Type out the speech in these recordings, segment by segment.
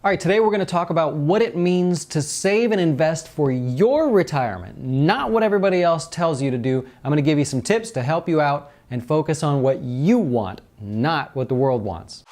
All right, today we're going to talk about what it means to save and invest for your retirement, not what everybody else tells you to do. I'm going to give you some tips to help you out and focus on what you want, not what the world wants.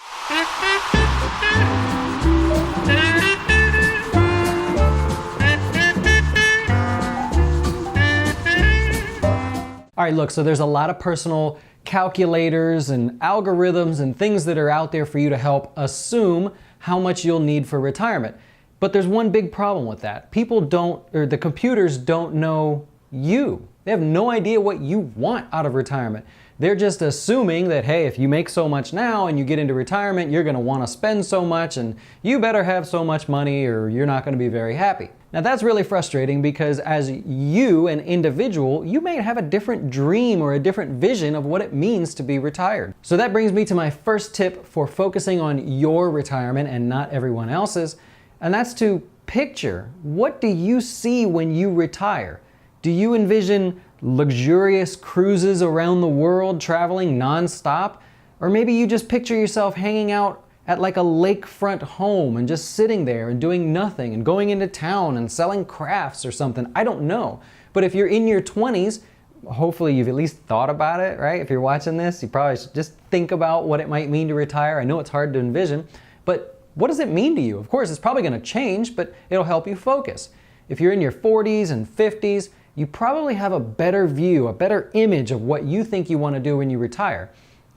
All right, look, so there's a lot of personal calculators and algorithms and things that are out there for you to help assume how much you'll need for retirement. But there's one big problem with that. The computers don't know you. They have no idea what you want out of retirement. They're just assuming that, hey, if you make so much now and you get into retirement, you're going to want to spend so much and you better have so much money or you're not going to be very happy. Now that's really frustrating because as you, an individual, you may have a different dream or a different vision of what it means to be retired. So that brings me to my first tip for focusing on your retirement and not everyone else's, and that's to picture, what do you see when you retire? Do you envision luxurious cruises around the world, traveling nonstop? Or maybe you just picture yourself hanging out at like a lakefront home and just sitting there and doing nothing and going into town and selling crafts or something. I don't know. But if you're in your 20s, hopefully you've at least thought about it, right? If you're watching this, you probably should just think about what it might mean to retire. I know it's hard to envision, but what does it mean to you? Of course, it's probably going to change, but it'll help you focus. If you're in your 40s and 50s, you probably have a better view, a better image of what you think you want to do when you retire.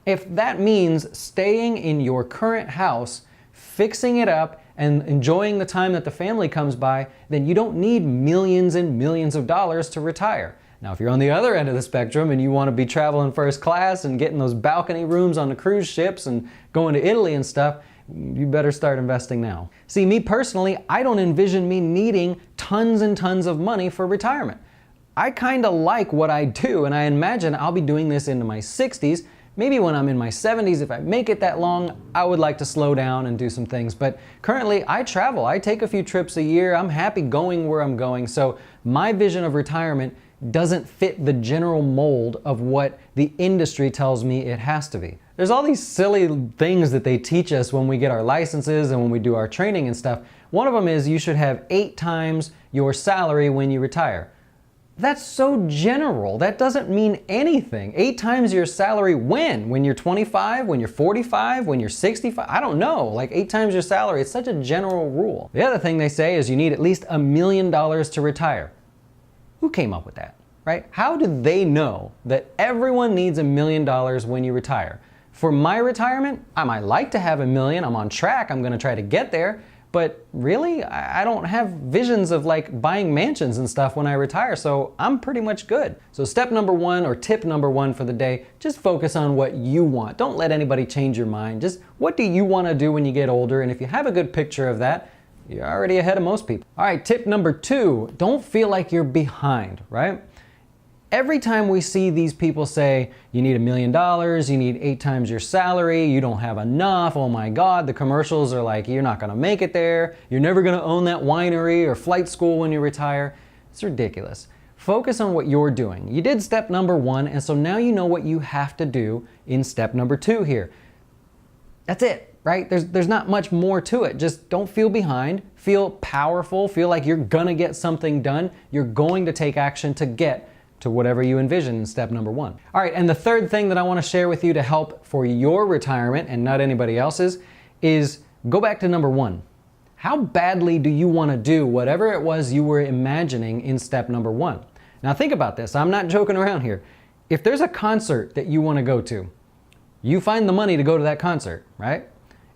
If that means staying in your current house, fixing it up, and enjoying the time that the family comes by, then you don't need millions and millions of dollars to retire. Now, if you're on the other end of the spectrum and you want to be traveling first class and getting those balcony rooms on the cruise ships and going to Italy and stuff, you better start investing now. See, me personally, I don't envision me needing tons and tons of money for retirement. I kind of like what I do, and I imagine I'll be doing this into my 60s. Maybe when I'm in my 70s, if I make it that long, I would like to slow down and do some things. But currently, I travel. I take a few trips a year. I'm happy going where I'm going. So my vision of retirement doesn't fit the general mold of what the industry tells me it has to be. There's all these silly things that they teach us when we get our licenses and when we do our training and stuff. One of them is you should have 8 times your salary when you retire. That's so general. That doesn't mean anything. 8 times your salary when? When you're 25? When you're 45? When you're 65? I don't know. Like 8 times your salary. It's such a general rule. The other thing they say is you need at least $1 million to retire. Who came up with that, right? How do they know that everyone needs $1 million when you retire? For my retirement, I might like to have $1 million. I'm on track. I'm going to try to get there. But really, I don't have visions of like buying mansions and stuff when I retire, so I'm pretty much good. So step number 1 or tip number 1 for the day, just focus on what you want. Don't let anybody change your mind. Just what do you want to do when you get older? And if you have a good picture of that, you're already ahead of most people. All right, tip number 2, don't feel like you're behind, right? Every time we see these people say, you need $1 million, you need 8 times your salary, you don't have enough, oh my God, the commercials are like, you're not gonna make it there, you're never gonna own that winery or flight school when you retire. It's ridiculous. Focus on what you're doing. You did step number 1, and so now you know what you have to do in step number 2 here. That's it, right? There's not much more to it. Just don't feel behind, feel powerful, feel like you're gonna get something done, you're going to take action to get to whatever you envision in step number 1. All right, and the third thing that I want to share with you to help for your retirement and not anybody else's is go back to number 1. How badly do you want to do whatever it was you were imagining in step number 1? Now think about this. I'm not joking around here. If there's a concert that you want to go to, you find the money to go to that concert, right?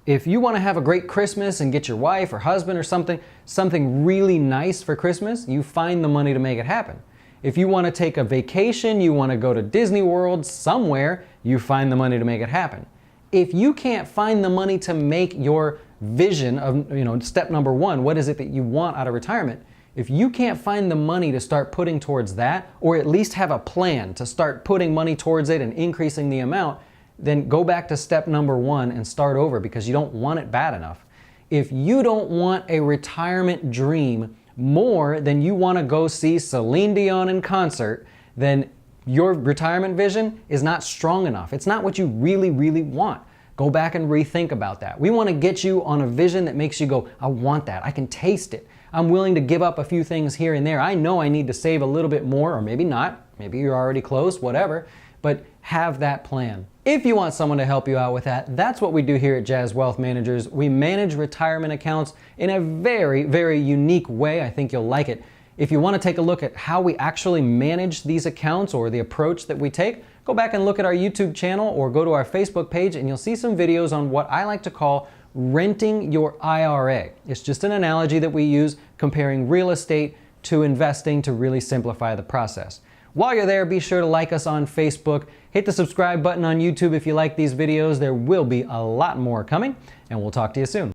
If you want to have a great Christmas and get your wife or husband or something really nice for Christmas, you find the money to make it happen. If you want to take a vacation, you want to go to Disney World somewhere, you find the money to make it happen. If you can't find the money to make your vision of, step number 1, what is it that you want out of retirement? If you can't find the money to start putting towards that, or at least have a plan to start putting money towards it and increasing the amount, then go back to step number 1 and start over because you don't want it bad enough. If you don't want a retirement dream more than you want to go see Celine Dion in concert, then your retirement vision is not strong enough. It's not what you really, really want. Go back and rethink about that. We want to get you on a vision that makes you go, I want that. I can taste it. I'm willing to give up a few things here and there. I know I need to save a little bit more, or maybe not. Maybe you're already close, whatever. But have that plan. If you want someone to help you out with that, that's what we do here at Jazz Wealth Managers. We manage retirement accounts in a very, very unique way. I think you'll like it. If you want to take a look at how we actually manage these accounts or the approach that we take, go back and look at our YouTube channel or go to our Facebook page and you'll see some videos on what I like to call renting your IRA. It's just an analogy that we use comparing real estate to investing to really simplify the process. While you're there, be sure to like us on Facebook. Hit the subscribe button on YouTube if you like these videos. There will be a lot more coming, and we'll talk to you soon.